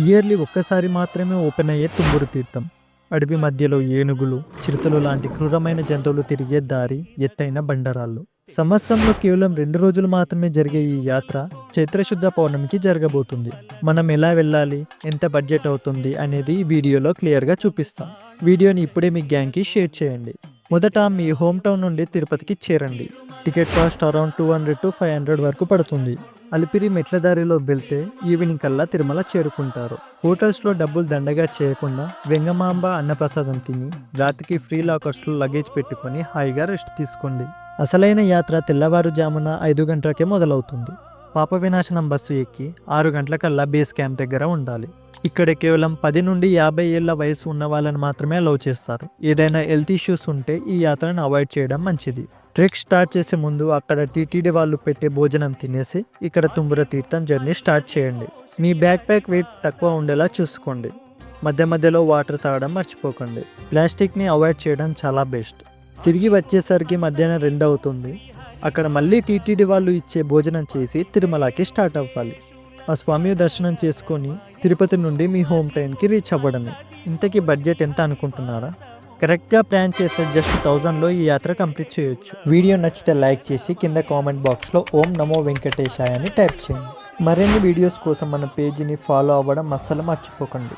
Yearly ఒక్కసారి మాత్రమే open అయ్యే తుమ్మూరు తీర్థం. అడవి మధ్యలో ఏనుగులు, చిరుతలు లాంటి క్రూరమైన జంతువులు తిరిగే దారి, ఎత్తైన బండరాళ్ళు. సంవత్సరంలో కేవలం 2 రోజులు మాత్రమే జరిగే ఈ యాత్ర చైత్రశుద్ధ పౌర్ణమికి జరగబోతుంది. మనం ఎలా వెళ్ళాలి, ఎంత బడ్జెట్ అవుతుంది అనేది ఈ వీడియోలో క్లియర్గా చూపిస్తాం. వీడియోని ఇప్పుడే మీ గ్యాంగ్కి షేర్ చేయండి. మొదట మీ హోమ్ టౌన్ నుండి తిరుపతికి చేరండి. టికెట్ కాస్ట్ అరౌండ్ 200 to 500 వరకు పడుతుంది. అలిపిరి మెట్ల దారిలో వెళ్తే ఈవినింగ్ కల్లా తిరుమల చేరుకుంటారు. హోటల్స్లో డబ్బులు దండగా చేయకుండా వెంగమాంబ అన్నప్రసాదం తిని రాత్రికి ఫ్రీ లాకర్స్లో లగేజ్ పెట్టుకొని హాయిగా రెస్ట్ తీసుకోండి. అసలైన యాత్ర తెల్లవారుజామున 5 గంటలకే మొదలవుతుంది. పాప వినాశనం బస్సు ఎక్కి 6 గంటలకల్లా బేస్ క్యాంప్ దగ్గర ఉండాలి. ఇక్కడ కేవలం 10 నుండి 50 ఏళ్ల వయసు ఉన్న వాళ్ళని మాత్రమే అలౌ చేస్తారు. ఏదైనా హెల్త్ ఇష్యూస్ ఉంటే ఈ యాత్రను అవాయిడ్ చేయడం మంచిది. ట్రెక్ స్టార్ట్ చేసే ముందు అక్కడ టీటీడీ వాళ్ళు పెట్టే భోజనం తినేసి ఇక్కడ తుమ్మూరు తీర్థం జర్నీ స్టార్ట్ చేయండి. మీ బ్యాక్ ప్యాక్ వెయిట్ తక్కువ ఉండేలా చూసుకోండి. మధ్య మధ్యలో వాటర్ తాగడం మర్చిపోకండి. ప్లాస్టిక్ని అవాయిడ్ చేయడం చాలా బెస్ట్. తిరిగి వచ్చేసరికి మధ్యాహ్నం 2 అవుతుంది. అక్కడ మళ్ళీ టీటీడీ వాళ్ళు ఇచ్చే భోజనం చేసి తిరుమలకి స్టార్ట్ అవ్వాలి. ఆ స్వామి దర్శనం చేసుకొని తిరుపతి నుండి మీ హోమ్ టౌన్కి రీచ్ అవ్వడమే. ఇంతకీ బడ్జెట్ ఎంత అనుకుంటున్నారా? కరెక్ట్గా ప్లాన్ చేస్తే జస్ట్ 1000లో ఈ యాత్ర కంప్లీట్ చేయొచ్చు. వీడియో నచ్చితే లైక్ చేసి కింద కామెంట్ బాక్స్లో ఓం నమో వెంకటేశాయ అని టైప్ చేయండి. మరిన్ని వీడియోస్ కోసం మన పేజీని ఫాలో అవ్వడం అస్సలు మర్చిపోకండి.